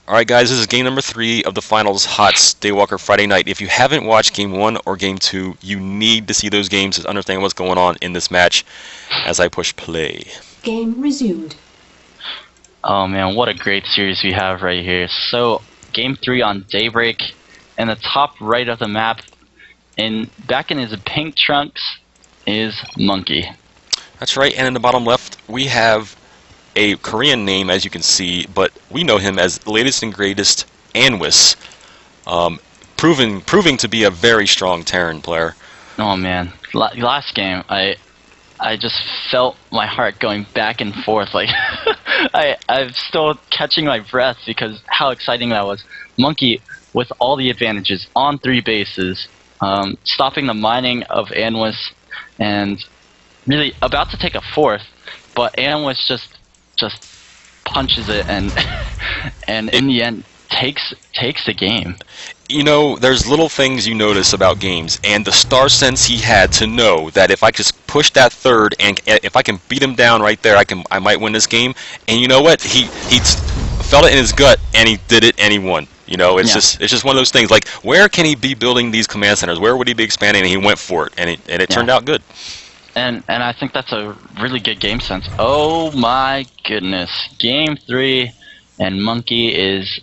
Alright guys, this is game number 3 of the finals HOTS Daywalker Friday night. If you haven't watched game 1 or game 2, you need to see those games to understand what's going on in this match as I push play. Game resumed. Oh man, what a great series we have right here. So, game 3 on Daybreak, in the top right of the map, back in his pink trunks, is Monkey. That's right, and in the bottom left, we have a Korean name, as you can see, but we know him as the latest and greatest aznfatality, proving to be a very strong Terran player. Oh man, last game, I just felt my heart going back and forth. Like I'm still catching my breath because how exciting that was. Monkey with all the advantages on 3 bases, stopping the mining of aznfatality, and really about to take a 4th, but aznfatality just punches it and in the end takes the game. You know, there's little things you notice about games, and the star sense he had to know that if I just push that 3rd and if I can beat him down right there, I might win this game. And you know what? He felt it in his gut, and he did it, and he won. You know, it's just one of those things. Like, where can he be building these command centers? Where would he be expanding? And he went for it, and it turned out good. And I think that's a really good game sense. Oh my goodness, game 3, and Monkey is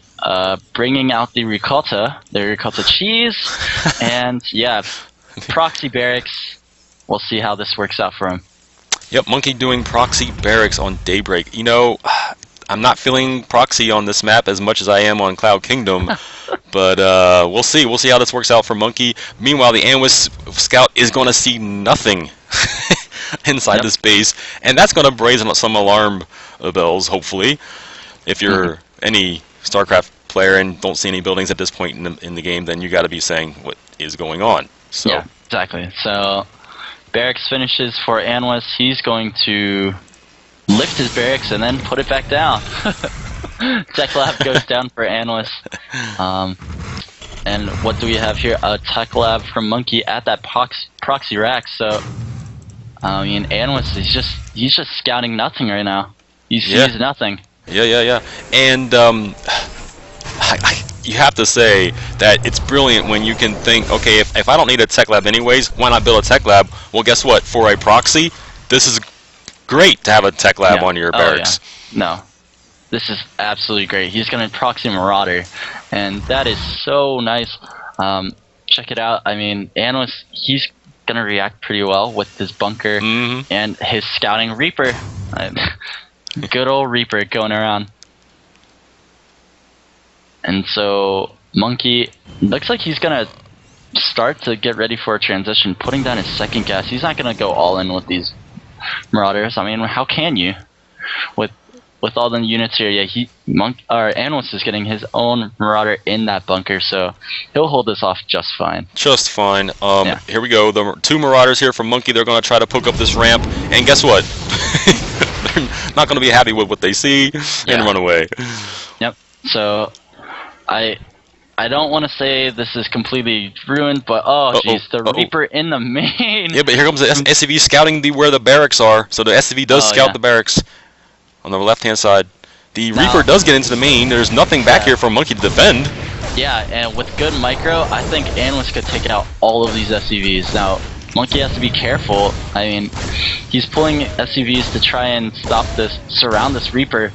bringing out the ricotta cheese, and yeah, proxy barracks. We'll see how this works out for him. Yep, Monkey doing proxy barracks on Daybreak. You know, I'm not feeling proxy on this map as much as I am on Cloud Kingdom, but we'll see. We'll see how this works out for Monkey. Meanwhile, the aznfatality scout is going to see nothing inside this base, and that's going to raise some alarm bells, hopefully. If you're any StarCraft player and don't see any buildings at this point in the game, then you got to be saying what is going on. So. Yeah, exactly. So barracks finishes for aznfatality. He's going to lift his barracks and then put it back down. Tech lab goes down for aznfatality. And what do we have here? A tech lab from Monkey at that proxy rack. So I mean, aznfatality he's just scouting nothing right now. He sees nothing. Yeah. And you have to say that it's brilliant when you can think, okay, if I don't need a tech lab anyways, why not build a tech lab? Well, guess what? For a proxy, this is great to have a tech lab on your barracks. No, this is absolutely great. He's going to proxy Marauder, and that is so nice. Check it out. I mean, aznfatality, he's going to react pretty well with his bunker and his scouting Reaper. Good old Reaper going around. And so Monkey looks like he's going to start to get ready for a transition, putting down his 2nd gas. He's not going to go all in with these Marauders. I mean, how can you? With all the units here, yeah, aznfatality is getting his own Marauder in that bunker, so he'll hold this off just fine. Just fine. Here we go. The 2 Marauders here from Monkey. They're going to try to poke up this ramp, and guess what? They're not going to be happy with what they see and run away. Yep. So I don't want to say this is completely ruined, but the Reaper in the main. Yeah, but here comes the SCV scouting where the barracks are. So the SCV does scout the barracks on the left-hand side. The Reaper does get into the main. There's nothing back here for Monkey to defend. Yeah, and with good micro, I think aznfatality could take out all of these SCVs. Now, Monkey has to be careful. I mean, he's pulling SCVs to try and surround this Reaper,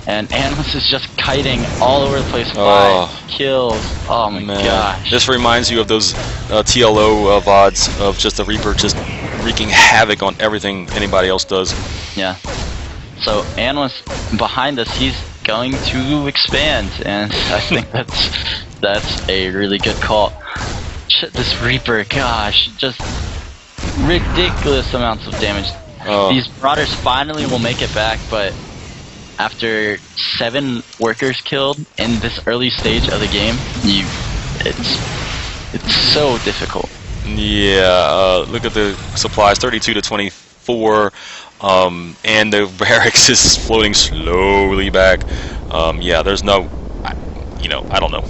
and aznfatality is just kiting all over the place. 5 kills. Oh my gosh. This reminds you of those TLO VODs of just the Reaper just wreaking havoc on everything anybody else does. Yeah. So aznfatality behind us, he's going to expand, and I think that's a really good call. This Reaper, gosh, just ridiculous amounts of damage. These Marauders finally will make it back, but after 7 workers killed in this early stage of the game, it's so difficult. Yeah, look at the supplies, 32 to 24. And the barracks is floating slowly back. Yeah, there's no, I don't know.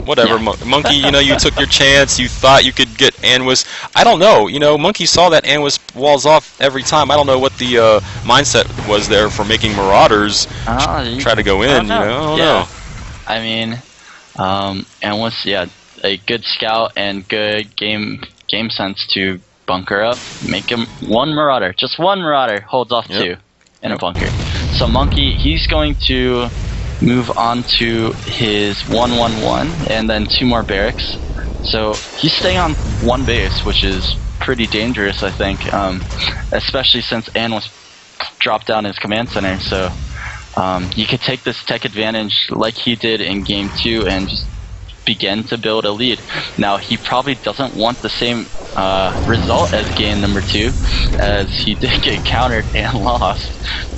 Whatever, Monkey, you took your chance. You thought you could get aznfatality. I don't know. Monkey saw that aznfatality walls off every time. I don't know what the mindset was there for making Marauders try to go in. I don't know. I mean, and was a good scout and good game sense to bunker up, make him one Marauder, just one Marauder holds off two in a bunker. So Monkey, he's going to move on to his 1-1-1 and then 2 more barracks. So he's staying on 1 base, which is pretty dangerous, I think, especially since Ann was dropped down his command center. So you could take this tech advantage like he did in game 2 and just begin to build a lead. Now he probably doesn't want the same result as game number 2, as he did get countered and lost.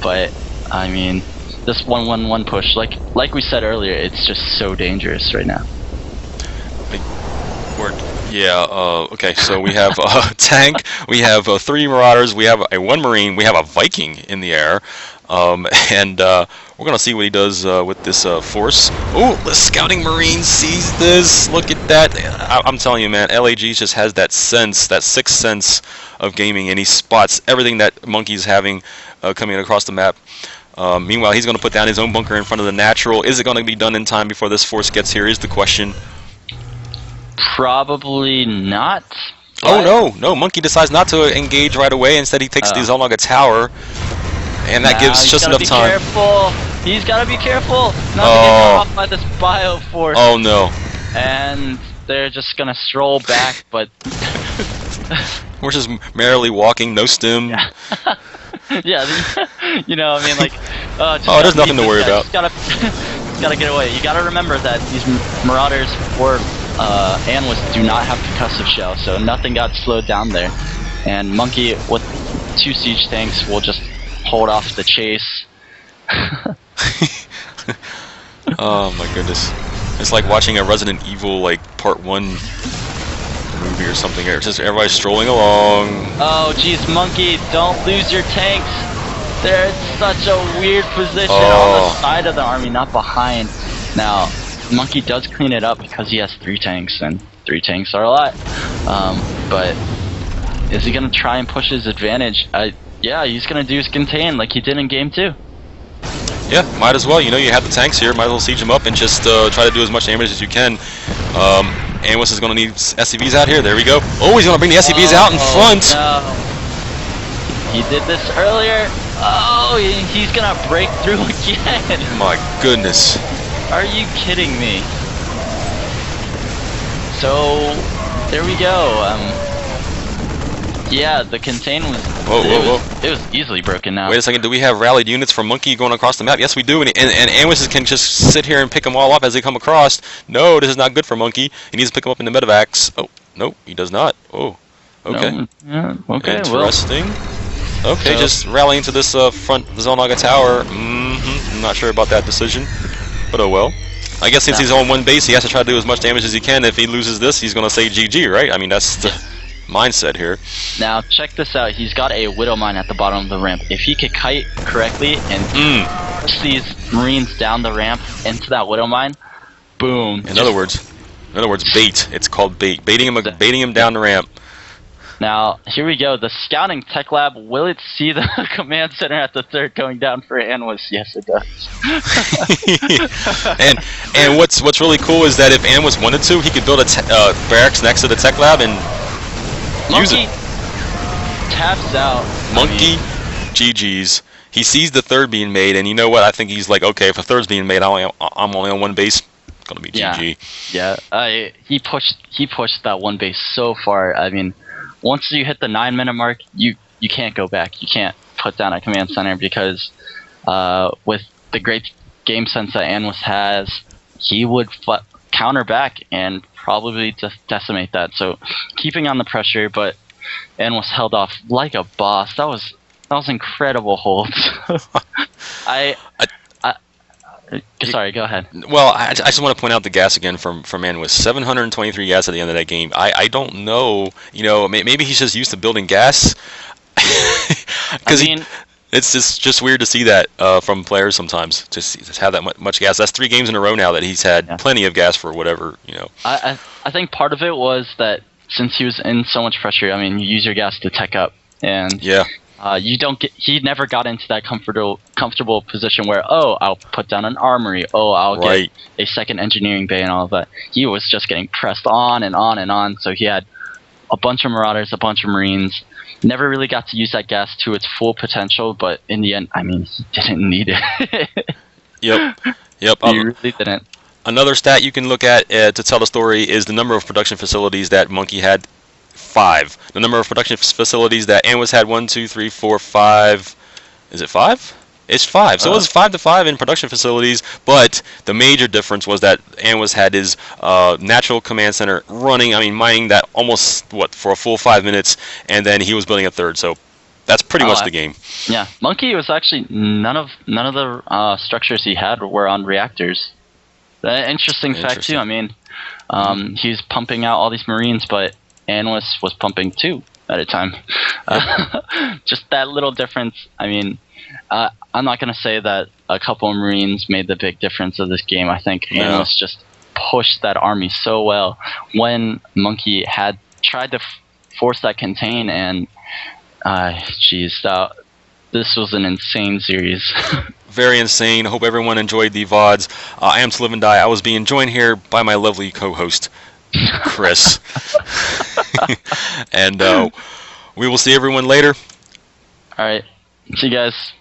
But I mean, this 1-1-1 push, like we said earlier, it's just so dangerous right now. Okay, so we have a tank, we have 3 Marauders, we have a 1 Marine, we have a Viking in the air, and we're going to see what he does with this force. Oh, the Scouting Marine sees this. Look at that. I'm telling you, man, LAG just has that sense, that 6th sense of gaming, and he spots everything that Monkey's having coming across the map. Meanwhile, he's going to put down his own bunker in front of the natural. Is it going to be done in time before this force gets here is the question. Probably not. Oh, no. Monkey decides not to engage right away. Instead, he takes the Zolnaga Tower. And that gives just enough time. Careful. He's got to be careful not to get caught by this bioforce. Oh, no. And they're just going to stroll back, but... We're just merrily walking, no stim. Yeah. Yeah, you know, I mean, like... there's nothing to worry about. Gotta get away. You gotta remember that these Marauders or Anwis do not have concussive shell, so nothing got slowed down there. And Monkey, with 2 siege tanks, will just hold off the chase. Oh my goodness. It's like watching a Resident Evil, like, Part 1 movie or something. It's just everybody strolling along. Oh, geez, Monkey, don't lose your tanks. They're in such a weird position on the side of the army, not behind. Now, Monkey does clean it up because he has 3 tanks, and 3 tanks are a lot. But is he going to try and push his advantage? Yeah, he's going to do his contain like he did in game 2. Yeah, might as well. You know, you have the tanks here. Might as well siege them up and just try to do as much damage as you can. Anwis is going to need SCVs out here. There we go. Oh, he's going to bring the SCVs out in front. No. He did this earlier. Oh, he's going to break through again. My goodness. Are you kidding me? So, there we go. Yeah, the contain was... It was easily broken now. Wait a second, do we have rallied units from Monkey going across the map? Yes, we do, and Anwis can just sit here and pick them all up as they come across. No, this is not good for Monkey. He needs to pick them up in the medevacs. Oh, no, he does not. Oh, okay. No, yeah, okay, interesting. Well. Okay, so, just rallying to this front Zolnaga Tower. I'm not sure about that decision, but oh well. I guess since he's on 1 base, he has to try to do as much damage as he can. If he loses this, he's going to say GG, right? I mean, that's the mindset here. Now, check this out. He's got a Widow Mine at the bottom of the ramp. If he could kite correctly and push these Marines down the ramp into that Widow Mine, boom. In other words, bait. It's called bait. Baiting him down the ramp. Now, here we go. The Scouting Tech Lab, will it see the command center at the 3rd going down for Anwis? Yes, it does. and what's really cool is that if Anwis wanted to, he could build a barracks next to the Tech Lab and use it. Taps out. Monkey, GG's. He sees the 3rd being made, and you know what? I think he's like, okay, if a 3rd's being made, I'm only on 1 base. It's gonna be GG. Yeah. He pushed that 1 base so far. I mean, once you hit the 9-minute mark, you can't go back. You can't put down a command center because with the great game sense that Anwis has, he would counter back and probably just decimate that. So keeping on the pressure, but Anwis held off like a boss. That was incredible holds. Sorry, go ahead. Well, I just want to point out the gas again from Anwis. 723 gas at the end of that game. I don't know. You know, maybe he's just used to building gas. Because it's just weird to see that from players sometimes. Just have that much gas. That's 3 games in a row now that he's had plenty of gas for whatever, you know. I think part of it was that since he was in so much pressure, I mean, you use your gas to tech up. And You don't get. He never got into that comfortable position where, oh, I'll put down an armory. Oh, I'll Right. get a second engineering bay and all of that. He was just getting pressed on and on and on. So he had a bunch of Marauders, a bunch of Marines. Never really got to use that gas to its full potential, but in the end, I mean, he didn't need it. Yep. Yep. He really didn't. Another stat you can look at to tell the story is the number of production facilities that Monkey had. 5. The number of production facilities that Anwis had. 1, 2, 3, 4, 5. Is it 5? It's 5. So it was 5-5 in production facilities, but the major difference was that Anwis had his natural command center running, mining that almost, for a full 5 minutes, and then he was building a third. So that's pretty much the game. Yeah, Monkey was actually none of the structures he had were on reactors. Interesting fact too. I mean, he was pumping out all these Marines, but Anwis was pumping 2 at a time. Just that little difference. I mean, I'm not going to say that a couple of Marines made the big difference of this game. I think Anwis just pushed that army so well when Monkey had tried to force that contain, and this was an insane series. Very insane. Hope everyone enjoyed the VODs. I am toliveanddie. I was being joined here by my lovely co-host, Chris. And we will see everyone later. All right. See you guys.